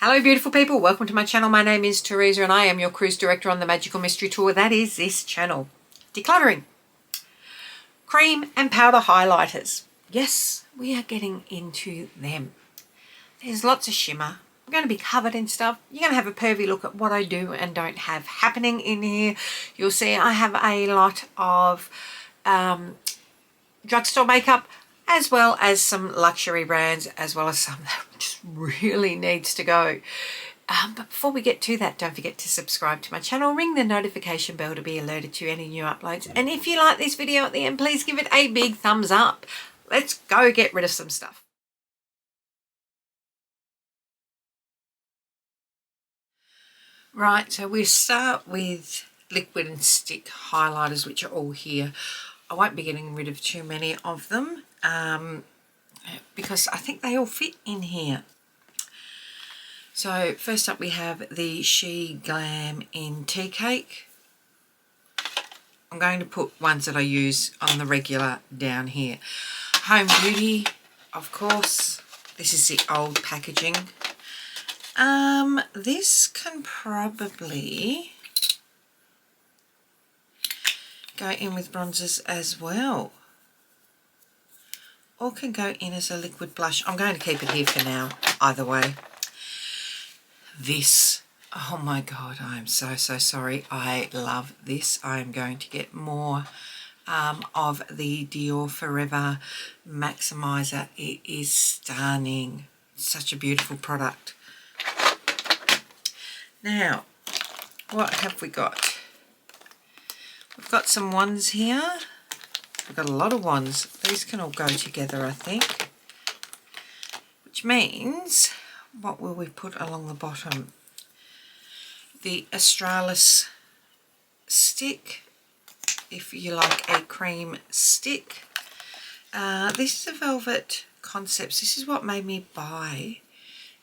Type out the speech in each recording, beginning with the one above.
Hello beautiful people, welcome to my channel. My name is Teresa and I am your cruise director on the magical mystery tour that is this channel. Decluttering. Cream and powder highlighters. Yes, we are getting into them. There's lots of shimmer. I'm going to be covered in stuff. You're going to have a pervy look at what I do and don't have happening in here. You'll see I have a lot of drugstore makeup, as well as some luxury brands, as well as some that just really needs to go. But before we get to that, don't forget to subscribe to my channel, ring the notification bell to be alerted to any new uploads. And if you like this video at the end, please give it a big thumbs up. Let's go get rid of some stuff. Right, so we start with liquid and stick highlighters, which are all here. I won't be getting rid of too many of them because I think they all fit in here. So first up we have the She Glam in Tea Cake. I'm going to put ones that I use on the regular down here. Home Beauty, of course. This is the old packaging. This can probably go in with bronzers as well, or can go in as a liquid blush. I'm going to keep it here for now, either way. This, oh my god, I am so sorry. I love this. I am going to get more of the Dior Forever Maximizer. It is stunning. Such a beautiful product. Now, what have we got? We've got some wands here. We've got a lot of wands. These can all go together, I think. Which means, what will we put along the bottom? The Australis stick, if you like a cream stick. This is a Velvet Concepts. This is what made me buy.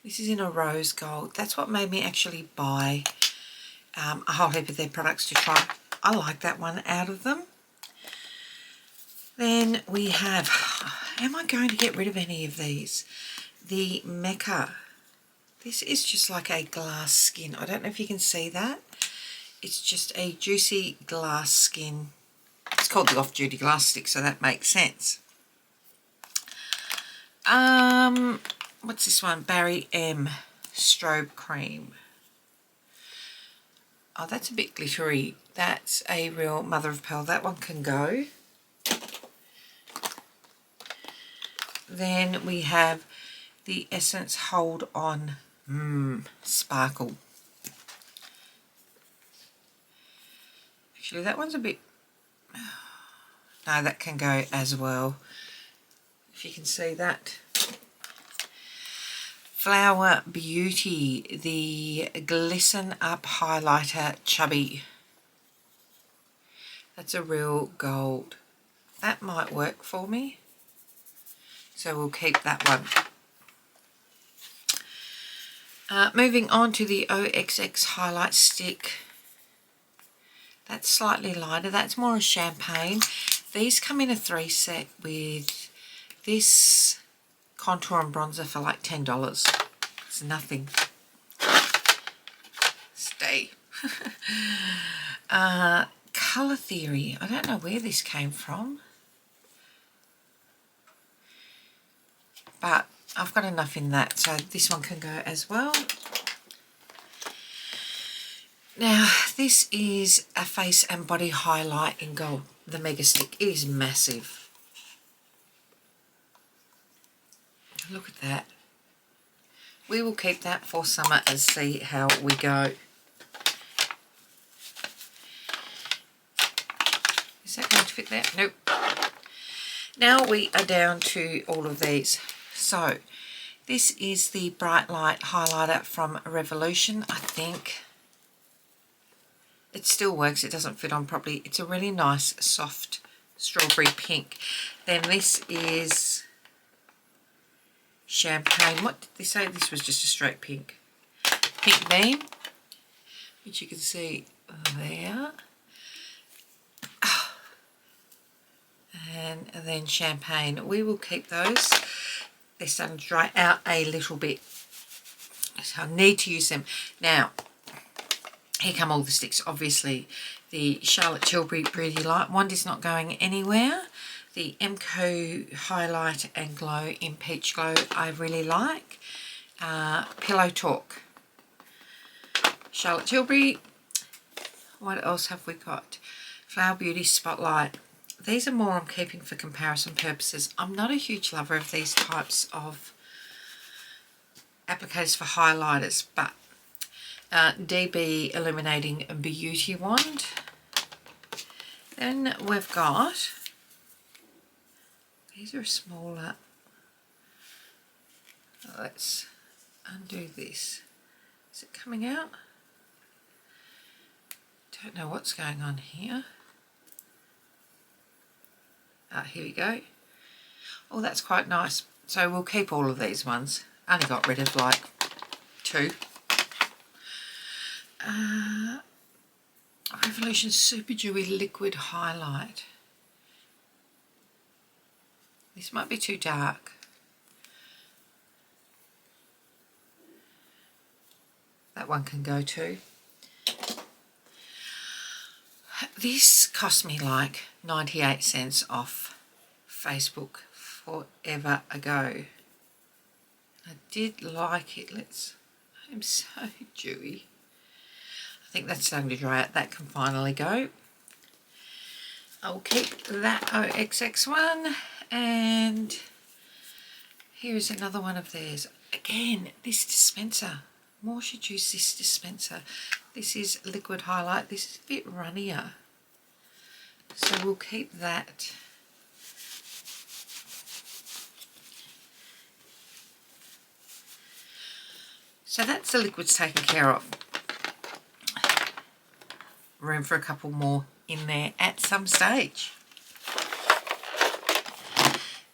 This is in a rose gold. That's what made me actually buy a whole heap of their products to try. I like that one out of them. Then we have, am I going to get rid of any of these? The Mecca. This is just like a glass skin. I don't know if you can see that. It's just a juicy glass skin. It's called the off-duty glass stick, so that makes sense. What's this one? Barry M. Strobe Cream. Oh, that's a bit glittery. That's a real mother of pearl. That one can go. Then we have the Essence Hold On Sparkle. Actually, that one's a bit... No, that can go as well. If you can see that. Flower Beauty, the Glisten Up Highlighter Chubby. That's a real gold. That might work for me. So we'll keep that one. Moving on to the OXX Highlight Stick. That's slightly lighter. That's more a champagne. These come in a 3 set with this contour and bronzer for like $10. It's nothing. Stay. Colour Theory. I don't know where this came from, but I've got enough in that, so this one can go as well. Now, this is a face and body highlight in gold. The Mega Stick is massive. Look at that. We will keep that for summer and see how we go. Is that going to fit there? Nope. Now we are down to all of these. So, this is the Bright Light Highlighter from Revolution, I think. It still works. It doesn't fit on properly. It's a really nice, soft strawberry pink. Then this is Champagne. What did they say? This was just a straight pink. Pink Beam, which you can see there. And then Champagne. We will keep those. They're starting to dry out a little bit. I need to use them. Now, here come all the sticks. Obviously, the Charlotte Tilbury Beauty Light wand is not going anywhere. The MCO Highlight and Glow in Peach Glow I really like. Pillow Talk. Charlotte Tilbury. What else have we got? Flower Beauty Spotlight. These are more I'm keeping for comparison purposes. I'm not a huge lover of these types of applicators for highlighters, but DB Illuminating Beauty Wand. Then we've got, these are smaller. Let's undo this. Is it coming out? Don't know what's going on here. Here we go. Oh, that's quite nice. So we'll keep all of these ones. I only got rid of like 2. Revolution Super Dewy Liquid Highlight. This might be too dark. That one can go too. This cost me like 98 cents off Facebook forever ago. I did like it. I'm so dewy. I think that's starting to dry out. That can finally go. I'll keep that OXX one. And here's another one of theirs. Again, this dispenser. More should use this dispenser. This is liquid highlight. This is a bit runnier. So we'll keep that. So that's the liquids taken care of. Room for a couple more in there at some stage.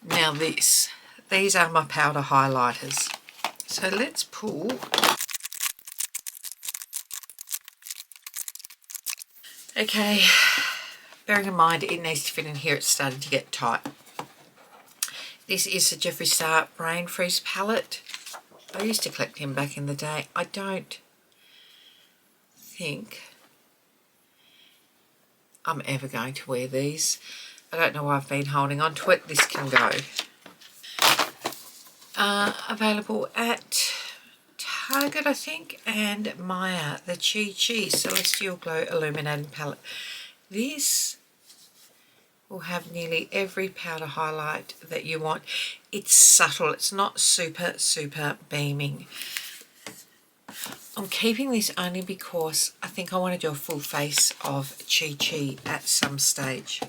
Now these are my powder highlighters. So let's pull. Okay, bearing in mind it needs to fit in here, it's starting to get tight. This is the Jeffree Star Brain Freeze palette. I used to collect him back in the day. I don't think I'm ever going to wear these. I don't know why I've been holding on to it. This can go. Available at Target, I think, and Maya, the Chi Chi Celestial Glow Illuminating Palette. This will have nearly every powder highlight that you want. It's subtle. It's not super, super beaming. I'm keeping this only because I think I want to do a full face of Chi Chi at some stage.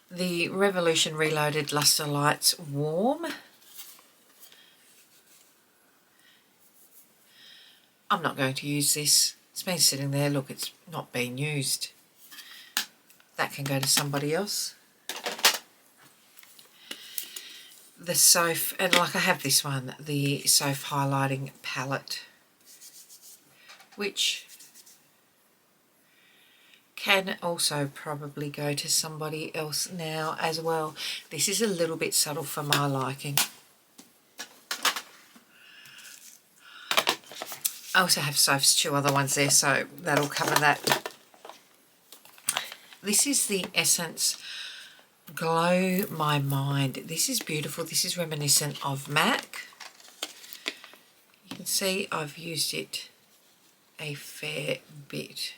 The Revolution Reloaded Luster Lights Warm. I'm not going to use this. It's been sitting there. Look, it's not being used. That can go to somebody else. The Soph, and like I have this one, the Soph Highlighting Palette, which can also probably go to somebody else now as well. This is a little bit subtle for my liking. I also have Soph's 2 other ones there, so that'll cover that. This is the Essence Glow My Mind. This is beautiful. This is reminiscent of MAC. You can see I've used it a fair bit,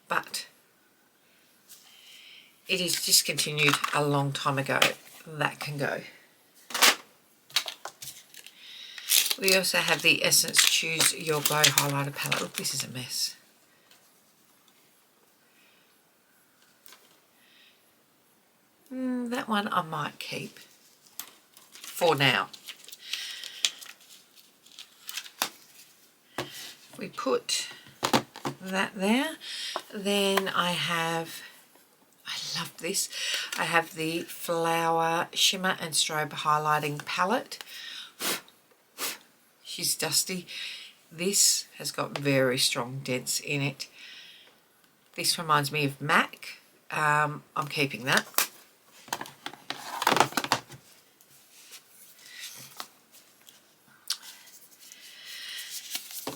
but it is discontinued a long time ago. That can go. We also have the Essence Choose Your Glow Highlighter Palette. Look, this is a mess. That one I might keep for now. We put that there. Then I love this. I have the Flower Shimmer and Strobe Highlighting Palette. She's dusty. This has got very strong dents in it. This reminds me of MAC. I'm keeping that.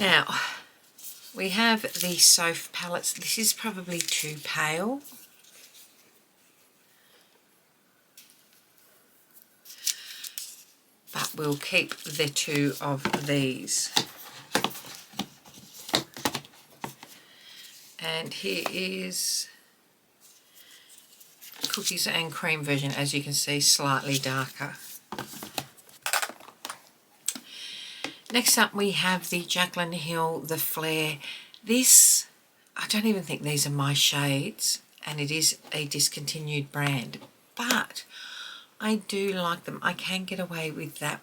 Now, we have the Soph palettes. This is probably too pale. But we'll keep the two of these. And here is cookies and cream version, as you can see, slightly darker. Next up we have the Jaclyn Hill, the Flare. This, I don't even think these are my shades, and it is a discontinued brand, but I do like them. I can get away with that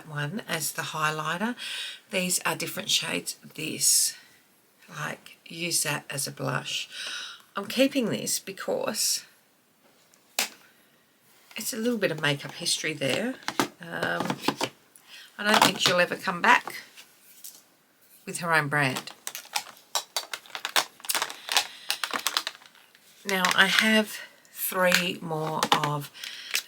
one as the highlighter. These are different shades. This, like, use that as a blush. I'm keeping this because it's a little bit of makeup history there. I don't think she'll ever come back with her own brand. Now I have 3 more of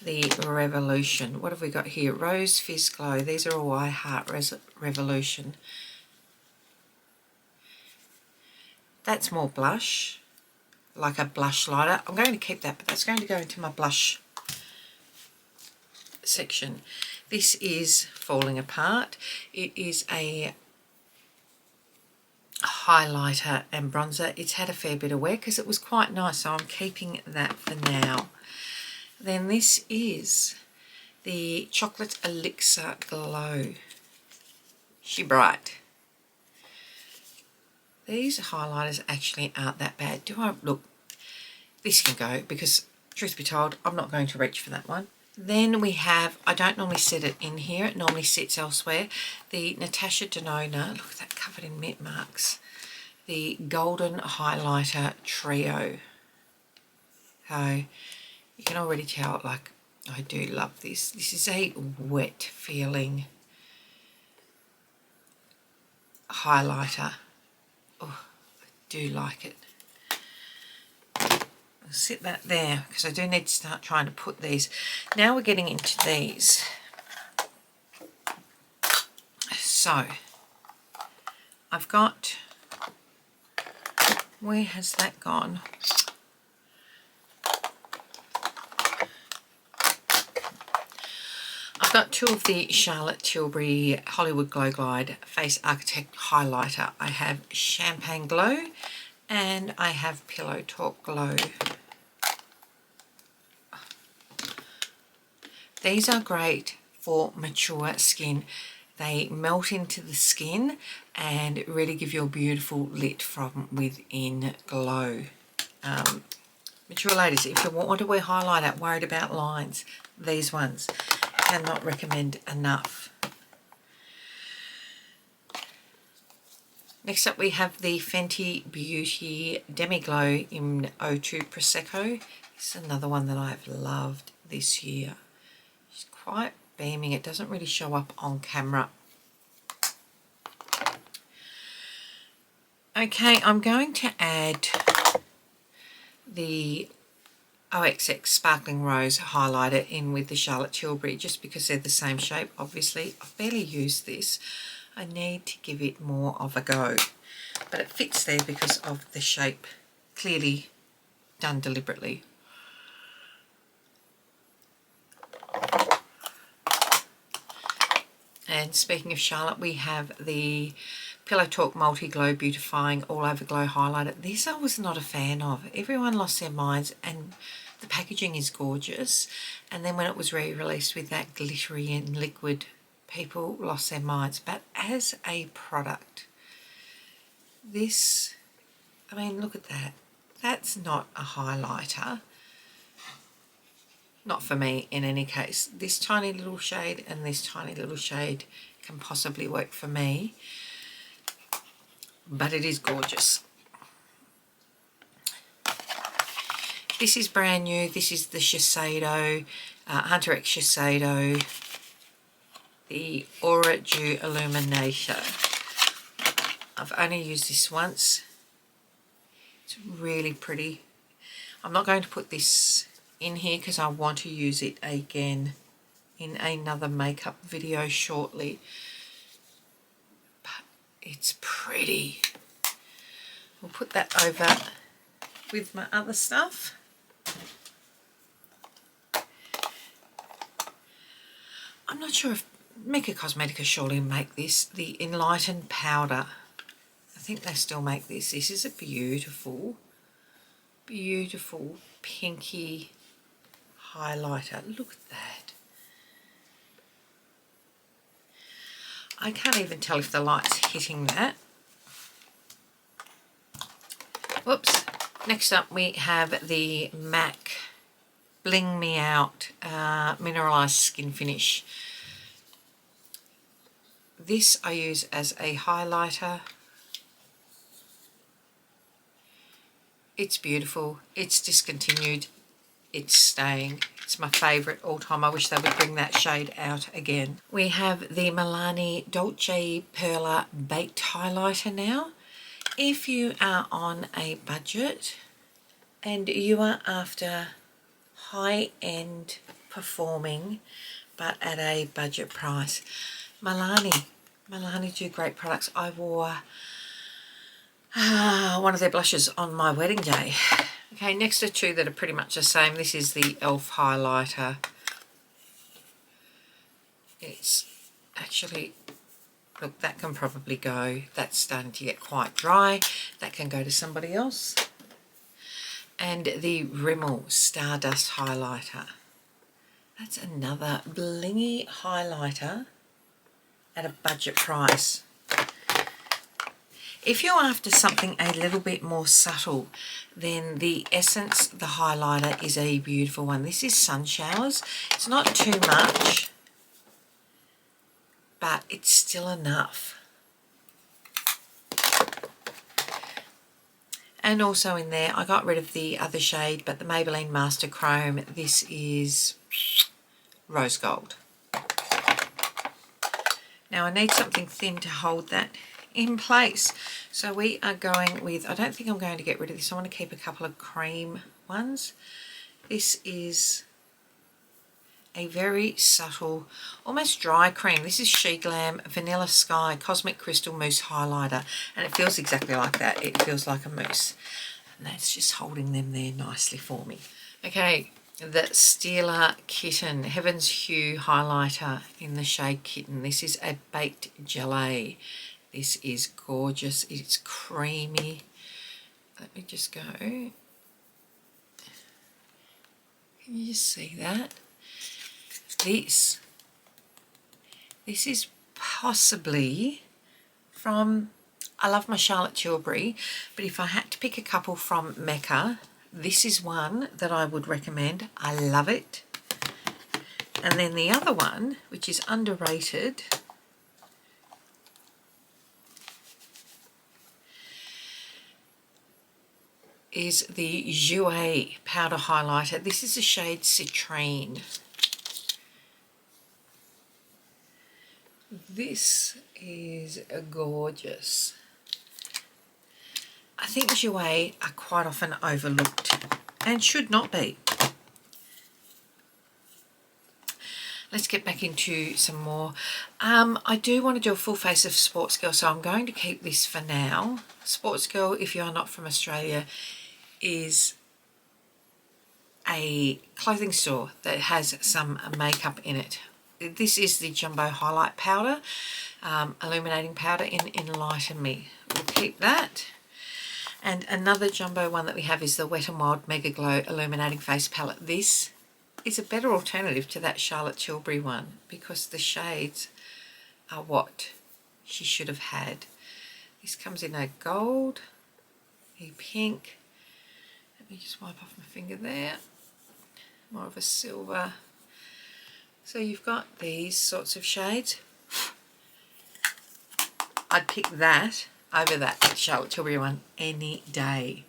the Revolution. What have we got here? Rose Fizz Glow. These are all I Heart Revolution. That's more blush, like a blush lighter. I'm going to keep that, but that's going to go into my blush section. This is Falling Apart. It is a highlighter and bronzer. It's had a fair bit of wear because it was quite nice, so I'm keeping that for now. Then this is the Chocolate Elixir Glow. She Bright. These highlighters actually aren't that bad. Do I look? This can go because, truth be told, I'm not going to reach for that one. Then we have, I don't normally set it in here, it normally sits elsewhere, the Natasha Denona, look at that, covered in mint marks, the Golden Highlighter Trio. So you can already tell, like, I do love this. This is a wet feeling highlighter. Oh, I do like it. I'll sit that there because I do need to start trying to put these. Now we're getting into these. So I've got, where has that gone? I've got 2 of the Charlotte Tilbury Hollywood Glow Glide Face Architect Highlighter. I have Champagne Glow and I have Pillow Talk Glow. These are great for mature skin. They melt into the skin and really give you a beautiful lit from within glow. Mature ladies, if you want to wear highlighter, worried about lines, these ones, cannot recommend enough. Next up we have the Fenty Beauty Demi Glow in 02 Prosecco. This is another one that I've loved this year. It's quite beaming. It doesn't really show up on camera. Okay, I'm going to add the OXX Sparkling Rose highlighter in with the Charlotte Tilbury just because they're the same shape. Obviously, I've barely used this. I need to give it more of a go. But it fits there because of the shape, clearly done deliberately. And speaking of Charlotte, we have the Pillow Talk Multi Glow Beautifying All Over Glow Highlighter. This I was not a fan of. Everyone lost their minds, and the packaging is gorgeous. And then when it was re-released with that glittery and liquid, people lost their minds. But as a product, this, I mean, look at that. That's not a highlighter. Not for me in any case. This tiny little shade and this tiny little shade can possibly work for me, but it is gorgeous. This is brand new. This is the Shiseido, Hunter X Shiseido, the Aura Dew Illuminator. I've only used this once. It's really pretty. I'm not going to put this in here because I want to use it again in another makeup video shortly. But It's pretty. We'll put that over with my other stuff. I'm not sure if Mecca Cosmetica surely make this, the Enlightened Powder. I think they still make this. This is a beautiful, beautiful pinky highlighter. Look at that. I can't even tell if the light's hitting that. Whoops. Next up we have the MAC Bling Me Out Mineralized Skin Finish. This I use as a highlighter. It's beautiful. It's discontinued. It's staying. It's my favourite all time. I wish they would bring that shade out again. We have the Milani Dolce Perla Baked Highlighter now. If you are on a budget and you are after high-end performing but at a budget price, Milani do great products. I wore one of their blushes on my wedding day. Okay, next are two that are pretty much the same. This is the e.l.f. highlighter. It's actually, look, that can probably go. That's starting to get quite dry. That can go to somebody else. And the Rimmel Stardust highlighter. That's another blingy highlighter at a budget price. If you're after something a little bit more subtle, then the Essence, the highlighter, is a beautiful one. This is Sun Showers. It's not too much, but it's still enough. And also in there, I got rid of the other shade, but the Maybelline Master Chrome, this is Rose Gold. Now I need something thin to hold that in place. So we are going with, I don't think I'm going to get rid of this. I want to keep a couple of cream ones. This is a very subtle, almost dry cream. This is She Glam Vanilla Sky Cosmic Crystal Mousse Highlighter. And it feels exactly like that. It feels like a mousse. And that's just holding them there nicely for me. Okay, the Stila Kitten Heaven's Hue Highlighter in the shade Kitten. This is a baked gelée. This is gorgeous. It's creamy. Let me just go. Can you just see that? This is possibly from, I love my Charlotte Tilbury, but if I had to pick a couple from Mecca, this is one that I would recommend. I love it. And then the other one, which is underrated, is the Jouer Powder Highlighter. This is the shade Citrine. This is gorgeous. I think Jouer are quite often overlooked and should not be. Let's get back into some more. I do want to do a full face of Sports Girl, so I'm going to keep this for now. Sports Girl, if you are not from Australia, is a clothing store that has some makeup in it. This is the Jumbo Highlight Powder, Illuminating Powder in Enlighten Me. We'll keep that. And another jumbo one that we have is the Wet n Wild Mega Glow Illuminating Face Palette. This is a better alternative to that Charlotte Tilbury one because the shades are what she should have had. This comes in a gold, a pink. Let me just wipe off my finger there. More of a silver. So you've got these sorts of shades. I'd pick that over that Charlotte Tilbury one any day.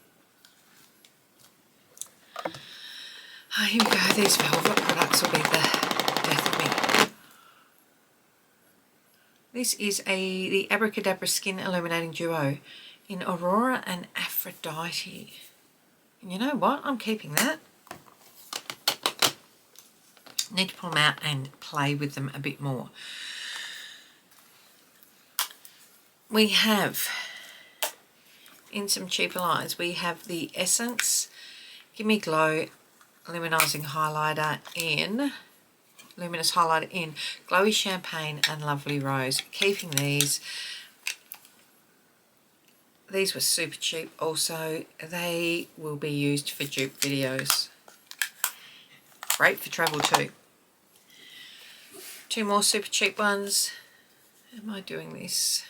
Oh, here we go. These velvet products will be the death of me. This is the Abracadabra Skin Illuminating Duo in Aurora and Aphrodite. And you know what? I'm keeping that. Need to pull them out and play with them a bit more. we have, in some cheaper lines, we have the Essence Gimme Glow Luminising Highlighter in Luminous Highlighter in Glowy Champagne and Lovely Rose. Keeping these. These were super cheap also. They will be used for dupe videos. Great for travel too. Two more super cheap ones. Am I doing this?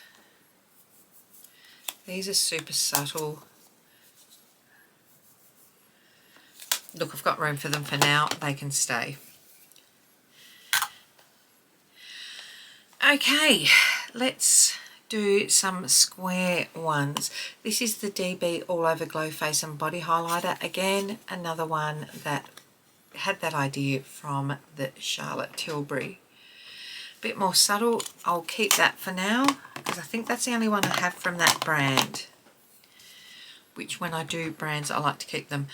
These are super subtle. Look, I've got room for them for now. They can stay. Okay, let's do some square ones. This is the DB All Over Glow Face and Body Highlighter. Again, another one that had that idea from the Charlotte Tilbury. A bit more subtle. I'll keep that for now because I think that's the only one I have from that brand. Which when I do brands, I like to keep them.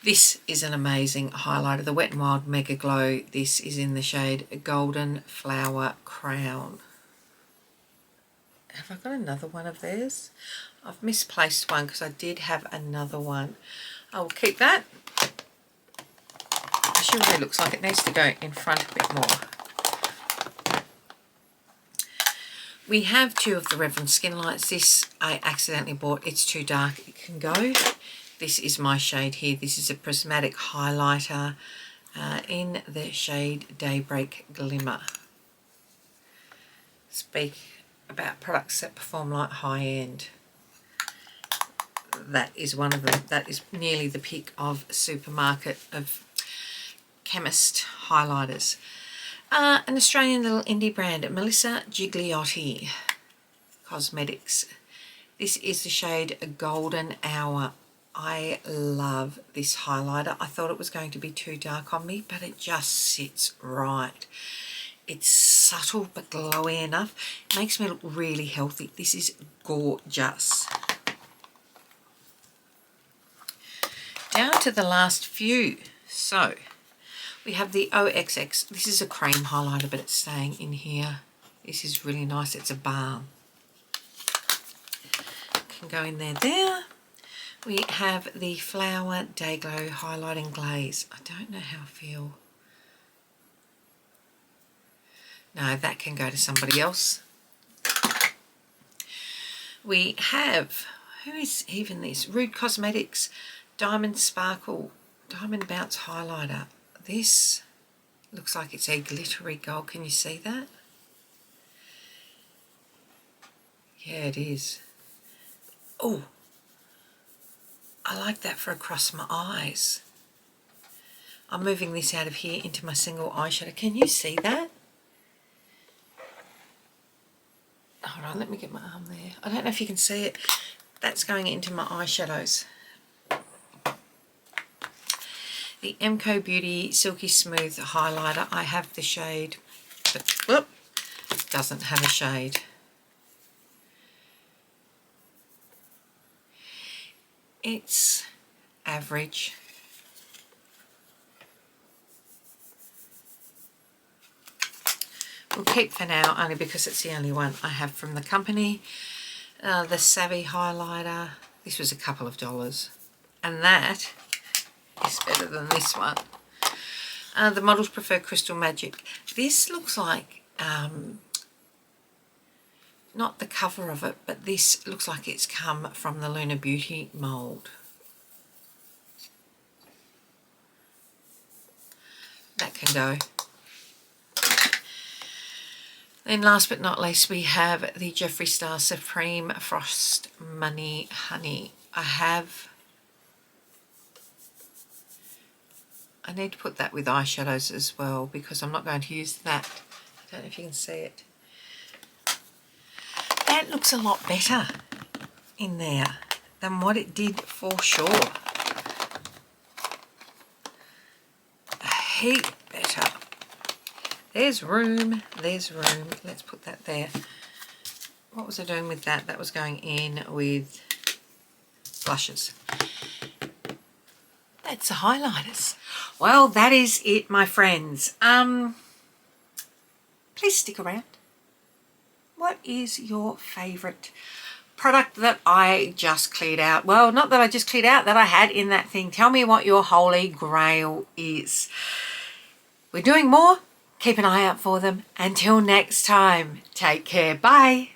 This is an amazing highlighter, the Wet n Wild Mega Glow. This is in the shade Golden Flower Crown. Have I got another one of theirs? I've misplaced one because I did have another one. I will keep that. It sure really looks like it needs to go in front a bit more. We have two of the Reverend Skin Lights. This I accidentally bought. It's too dark. It can go. This is my shade here. This is a prismatic highlighter in the shade Daybreak Glimmer. Speak about products that perform like high-end. That is one of them. That is nearly the peak of supermarket of chemist highlighters. An Australian little indie brand, Melissa Gigliotti Cosmetics. This is the shade Golden Hour. I love this highlighter. I thought it was going to be too dark on me, but it just sits right. It's subtle but glowy enough. It makes me look really healthy. This is gorgeous. Down to the last few. So we have the OXX. This is a cream highlighter, but it's staying in here. This is really nice. It's a balm. Can go in there. We have the Flower Day Glow Highlighting Glaze. I don't know how I feel. No, that can go to somebody else. We have, who is even this? Rude Cosmetics Diamond Sparkle Diamond Bounce Highlighter. This looks like it's a glittery gold. Can you see that? Yeah, it is. Oh, I like that for across my eyes. I'm moving this out of here into my single eyeshadow. Can you see that? Hold on, let me get my arm there. I don't know if you can see it. That's going into my eyeshadows. The MCO Beauty Silky Smooth Highlighter. I have the shade, but whoop, it doesn't have a shade. It's average. We'll keep for now only because it's the only one I have from the company. The Savvy Highlighter. This was a couple of dollars. And that is better than this one. The Models Prefer Crystal Magic. This looks like, not the cover of it, but this looks like it's come from the Luna Beauty mould. That can go. Then last but not least, we have the Jeffree Star Supreme Frost Money Honey. I need to put that with eyeshadows as well because I'm not going to use that. I don't know if you can see it. That looks a lot better in there than what it did for sure. A heap better. There's room, there's room. Let's put that there. What was I doing with that? That was going in with blushes. That's the highlighters. Well, that is it, my friends. Please stick around. what is your favourite product that I just cleared out? Well, not that I just cleared out, that I had in that thing. Tell me what your holy grail is. We're doing more. Keep an eye out for them. Until next time, take care. Bye.